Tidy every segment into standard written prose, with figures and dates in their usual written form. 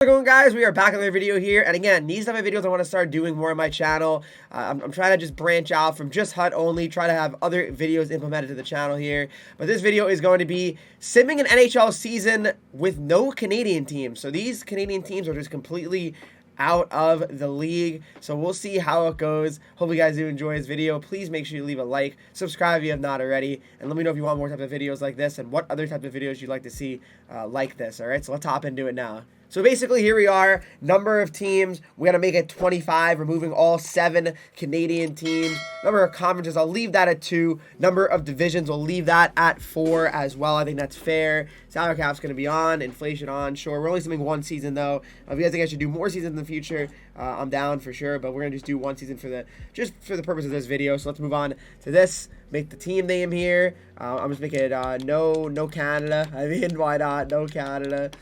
How's it going, guys? We are back on another video here, and again, these type of videos I want to start doing more on my channel. I'm trying to just branch out from just HUT only, try to have other videos implemented to the channel here. But this video is going to be simming an NHL season with no Canadian teams. So these Canadian teams are just completely out of the league. So we'll see how it goes. Hope you guys do enjoy this video. Please make sure you leave a like, subscribe if you have not already, and let me know if you want more type of videos like this and what other type of videos you'd like to see like this. All right, so let's hop into it now. So basically, here we are, number of teams. We got to make it 25, removing all 7 Canadian teams. Number of conferences, I'll leave that at 2. Number of divisions, we'll leave that at 4 as well. I think that's fair. Salary cap's going to be on, inflation on, sure. We're only doing 1 season, though. If you guys think I should do more seasons in the future, I'm down for sure. But we're going to just do 1 season for the purpose of this video. So let's move on to this. Make the team name here. I'm just making it no Canada. I mean, why not? No Canada.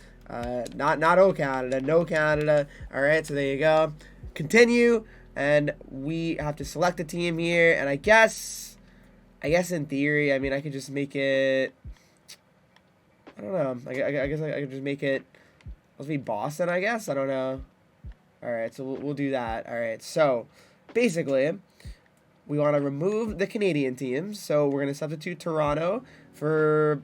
Not O Canada, no Canada. All right, so there you go. Continue, and we have to select a team here. And I guess in theory, I mean, I could just make it. I don't know. I guess I could just make it. Let's be Boston. I guess I don't know. All right, so we'll do that. All right, so basically, we want to remove the Canadian teams. So we're gonna substitute Toronto for.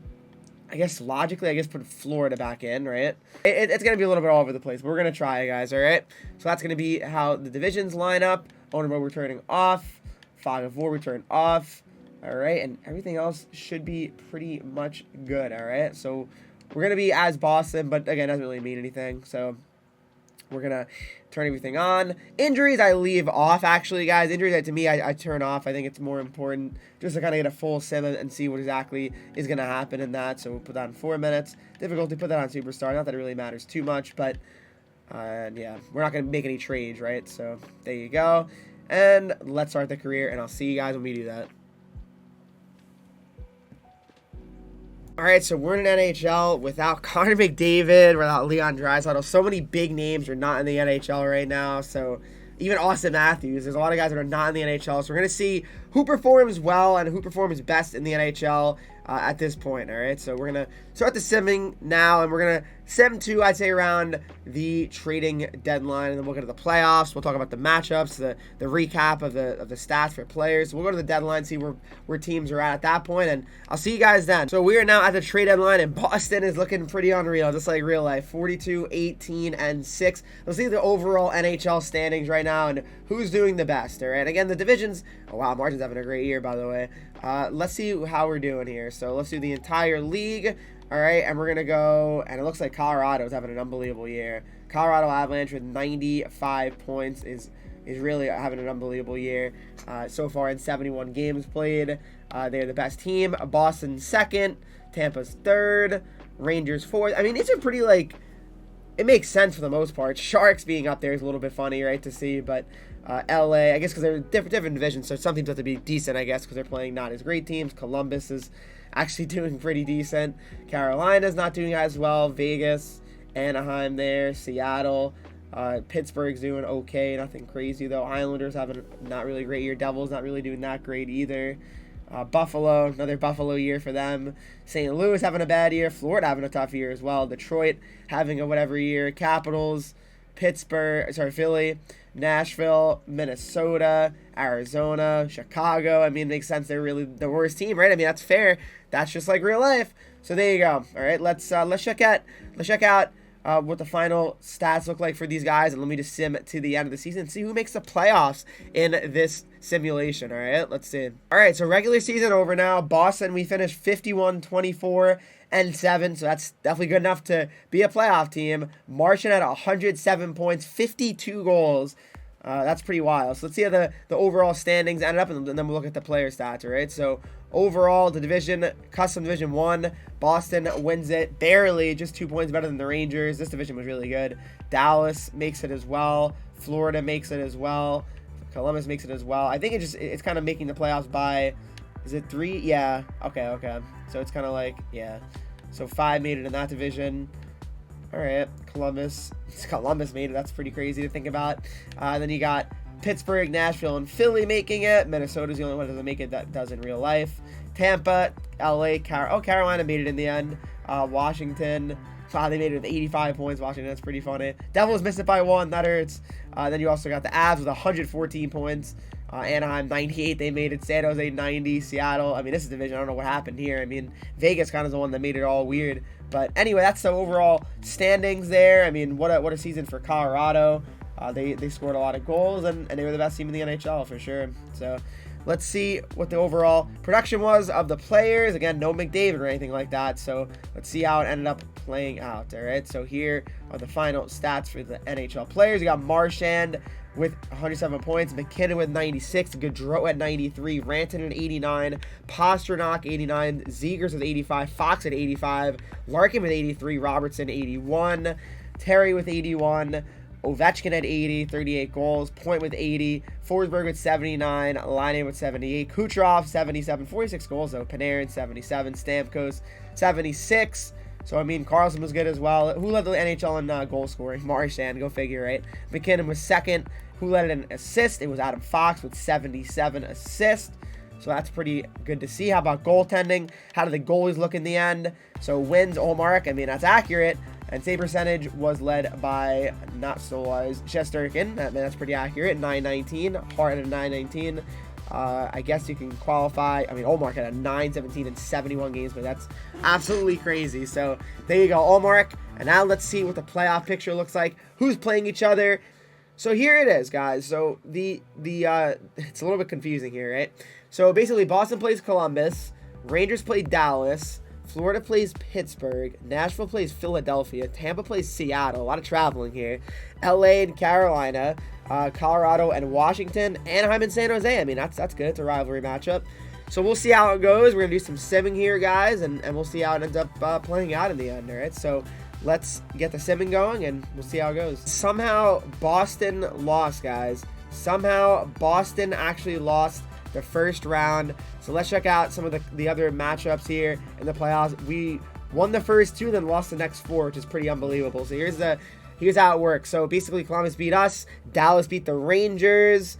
I guess logically, put Florida back in, right? It's going to be a little bit all over the place, but we're going to try, guys, all right? So that's going to be how the divisions line up. Owner mode, we're turning off. 5 of 4, we turn off. All right, and everything else should be pretty much good, all right? So we're going to be as Boston, but again, it doesn't really mean anything. So we're going to turn everything on. Injuries, I leave off, actually, guys. Injuries, to me, I turn off. I think it's more important just to kind of get a full sim and see what exactly is going to happen in that. So we'll put that in 4 minutes. Difficulty, put that on Superstar. Not that it really matters too much, but yeah, we're not going to make any trades, right? So there you go. And let's start the career, and I'll see you guys when we do that. All right, so we're in an NHL without Connor McDavid, without Leon Draisaitl. So many big names are not in the NHL right now. So even Austin Matthews, there's a lot of guys that are not in the NHL. So we're going to see who performs well and who performs best in the NHL at this point, all right? So we're going to start the simming now, and we're going to sim to, I'd say, around the trading deadline, and then we'll get to the playoffs. We'll talk about the matchups, the recap of the stats for players. So we'll go to the deadline, see where teams are at that point, and I'll see you guys then. So we are now at the trade deadline, and Boston is looking pretty unreal, just like real life. 42, 18, and 6. Let's see the overall NHL standings right now and who's doing the best, all right? Again, the divisions, oh wow, Martin's having a great year, by the way. Let's see how we're doing here. So let's do the entire league. All right, and we're going to go, and it looks like Colorado's having an unbelievable year. Colorado Avalanche with 95 points is really having an unbelievable year so far in 71 games played. They're the best team. Boston second, Tampa's third, Rangers fourth. I mean, these are pretty, like, it makes sense for the most part. Sharks being up there is a little bit funny, right, to see, but LA, I guess because they're different divisions, so some teams have to be decent, I guess, because they're playing not as great teams. Columbus is actually doing pretty decent. Carolina's not doing as well. Vegas, Anaheim there, Seattle, Pittsburgh's doing okay, nothing crazy though. Islanders having a not really great year. Devils not really doing that great either. Buffalo, another Buffalo year for them. St. Louis having a bad year. Florida having a tough year as well. Detroit having a whatever year. Capitals, Philly, Nashville, Minnesota, Arizona, Chicago. I mean, it makes sense. They're really the worst team, right? I mean, that's fair. That's just like real life. So there you go. All right, let's check out what the final stats look like for these guys, and let me just sim to the end of the season and see who makes the playoffs in this simulation. All right, let's see. All right, so regular season over now. Boston, we finished 51, 24, and 7, so that's definitely good enough to be a playoff team. Marching at 107 points, 52 goals. That's pretty wild. So let's see how the overall standings ended up, and then we'll look at the player stats, all right? So overall, the division, Custom Division 1, Boston wins it barely, just 2 points better than the Rangers. This division was really good. Dallas makes it as well. Florida makes it as well. Columbus makes it as well. I think it's kind of making the playoffs by, is it 3? Yeah, okay. So it's kind of like, yeah. So 5 made it in that division. All right, Columbus made it. That's pretty crazy to think about. Then you got Pittsburgh, Nashville, and Philly making it. Minnesota's the only one that doesn't make it that does in real life. Tampa, LA, Carolina made it in the end. Washington, Wow, they made it with 85 points. Washington, that's pretty funny. Devils missed it by 1. That hurts. Then you also got the Avs with 114 points. Anaheim 98, they made it. San Jose 90, Seattle. I mean, this is division. I don't know what happened here. I mean, Vegas kind of the one that made it all weird. But anyway, that's the overall standings there. I mean, what a season for Colorado. They scored a lot of goals, and they were the best team in the NHL for sure. So let's see what the overall production was of the players. Again, no McDavid or anything like that. So let's see how it ended up playing out. All right. So here are the final stats for the NHL players. You got Marchand with 107 points, McKinnon with 96, Gaudreau at 93, Rantanen at 89, Pastrnak 89, Zegers with 85, Fox at 85, Larkin with 83, Robertson 81, Terry with 81, Ovechkin at 80, 38 goals, Point with 80, Forsberg with 79, Laine with 78, Kucherov 77, 46 goals though, Panarin 77, Stamkos 76. So, I mean, Carlson was good as well. Who led the NHL in goal scoring? Marchand, go figure, right? McKinnon was second. Who led in assist? It was Adam Fox with 77 assists. So that's pretty good to see. How about goaltending? How did the goalies look in the end? So wins, Olmark, I mean, that's accurate. And save percentage was led by, not so wise, Shesterkin. I mean, that's pretty accurate, 919. Hart at a 919. I guess you can qualify. I mean, Olmark had a 917 in 71 games, but that's absolutely crazy. So there you go, Olmark. And now let's see what the playoff picture looks like. Who's playing each other? So here it is, guys. So it's a little bit confusing here, right? So basically, Boston plays Columbus, Rangers play Dallas, Florida plays Pittsburgh, Nashville plays Philadelphia, Tampa plays Seattle. A lot of traveling here. LA and Carolina, Colorado and Washington, Anaheim and San Jose. I mean, that's good. It's a rivalry matchup. So we'll see how it goes. We're gonna do some simming here, guys, and we'll see how it ends up playing out in the end. All right. So let's get the simming going, and we'll see how it goes. Somehow Boston lost, guys. Somehow Boston actually lost the first round. So let's check out some of the other matchups here in the playoffs. We won the first 2, then lost the next 4, which is pretty unbelievable. So here's how it works. So basically, Columbus beat us. Dallas beat the Rangers.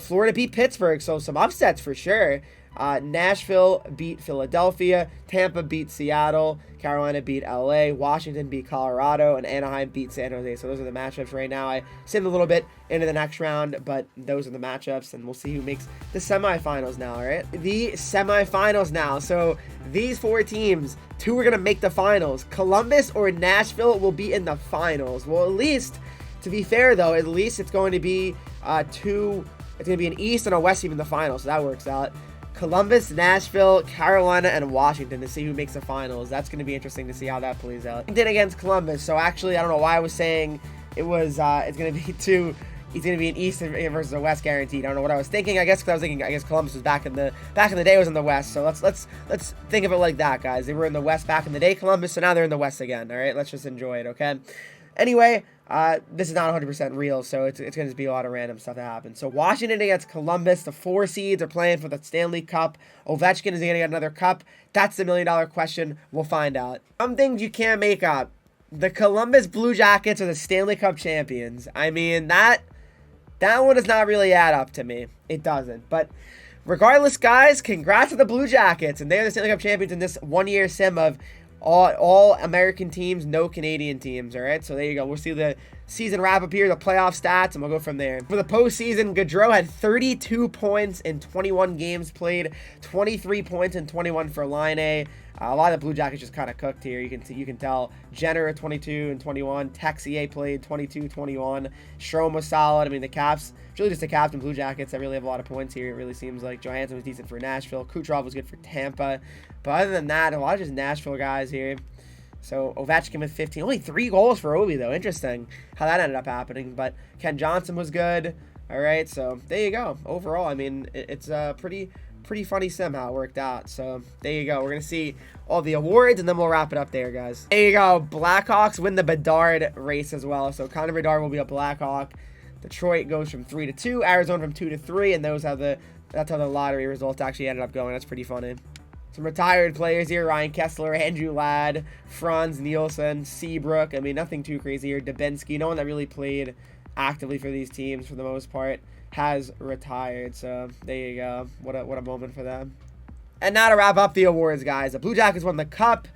Florida beat Pittsburgh. So some upsets for sure. Nashville beat Philadelphia. Tampa beat Seattle. Carolina beat LA. Washington beat Colorado. And Anaheim beat San Jose. So those are the matchups right now. I simmed a little bit into the next round, but those are the matchups, and we'll see who makes the semifinals now, all right? The semifinals now. So these 4 teams, 2 are going to make the finals. Columbus or Nashville will be in the finals. Well, at least, to be fair, though, at least it's going to be it's going to be an East and a West team in the finals, so that works out. Columbus, Nashville, Carolina, and Washington to see who makes the finals. That's going to be interesting to see how that plays out. Did against Columbus, so actually I don't know why I was saying it was it's going to be 2. He's going to be an East versus a West guaranteed. I don't know what I was thinking. I guess Columbus was back in the day was in the West. So let's think of it like that, guys. They were in the West back in the day, Columbus, so now they're in the West again. All right, let's just enjoy it, okay? Anyway, this is not 100% real, so it's going to be a lot of random stuff that happens. So Washington against Columbus, the 4 seeds are playing for the Stanley Cup. Ovechkin is going to get another cup. That's the $1 million question. We'll find out. Some things you can't make up. The Columbus Blue Jackets are the Stanley Cup champions. I mean, that one does not really add up to me. It doesn't. But regardless, guys, congrats to the Blue Jackets, and they're the Stanley Cup champions in this one-year sim of all American teams, no Canadian teams, all right? So there you go. We'll see the season wrap up here, the playoff stats, and we'll go from there. For the postseason, Gaudreau had 32 points in 21 games played, 23 points in 21 for Laine. A lot of the Blue Jackets just kind of cooked here. You can tell. Jenner at 22 and 21. Texier played 22, 21. Strome was solid. I mean, the Caps, it's really just the Caps and Blue Jackets that really have a lot of points here. It really seems like Johansson was decent for Nashville. Kucherov was good for Tampa. But other than that, a lot of just Nashville guys here. So Ovechkin with 15. Only 3 goals for Ovi, though. Interesting how that ended up happening. But Ken Johnson was good. All right, so there you go. Overall, I mean, it's a pretty funny sim how it worked out. So there you go. We're going to see all the awards, and then we'll wrap it up there, guys. There you go. Blackhawks win the Bedard race as well. So Connor Bedard will be a Blackhawk. Detroit goes from 3 to 2. Arizona from 2 to 3. And that's how the lottery results actually ended up going. That's pretty funny. Some retired players here. Ryan Kessler, Andrew Ladd, Franz Nielsen, Seabrook. I mean, nothing too crazy here. Dubinsky, no one that really played actively for these teams for the most part, has retired. So there you go. What a moment for them. And now to wrap up the awards, guys. The Blue Jackets won the Cup.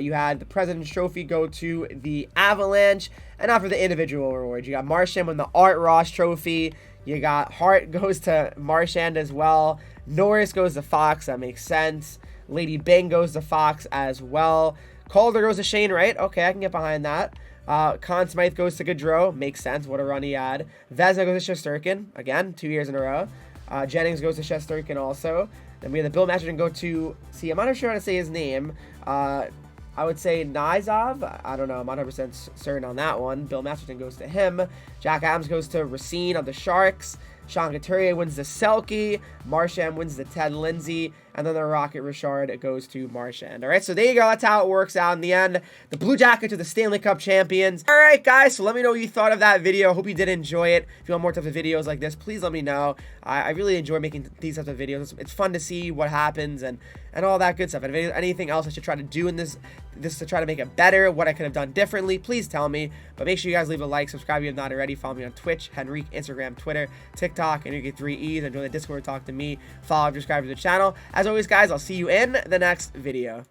You had the President's Trophy go to the Avalanche. And now for the individual awards, you got Marchand with the Art Ross Trophy. You got Hart goes to Marchand as well. Norris goes to Fox. That makes sense. Lady Byng goes to Fox as well. Calder goes to Shane Wright. Okay, I can get behind that. Conn Smythe goes to Gaudreau. Makes sense. What a run he had. Vezina goes to Shesterkin. Again, 2 years in a row. Jennings goes to Shesterkin also. Then we have the Bill Masterton go to... See, I'm not sure how to say his name. I would say Nizov. I don't know. I'm not 100% certain on that one. Bill Masterton goes to him. Jack Adams goes to Racine of the Sharks. Sean Couturier wins the Selke. Marchand wins the Ted Lindsay. And then the Rocket Richard goes to Marchand. All right, so there you go. That's how it works out in the end. The Blue Jackets are the Stanley Cup champions. All right, guys, so let me know what you thought of that video. Hope you did enjoy it. If you want more types of videos like this, please let me know. I really enjoy making these types of videos. It's fun to see what happens and all that good stuff. And if anything else I should try to do in this to try to make it better, what I could have done differently, please tell me. But make sure you guys leave a like, subscribe if you have not already. Follow me on Twitch, Henreek, Instagram, Twitter, TikTok, and you get 3 E's. And join the Discord, talk to me. Follow, subscribe to the channel. As always, guys, I'll see you in the next video.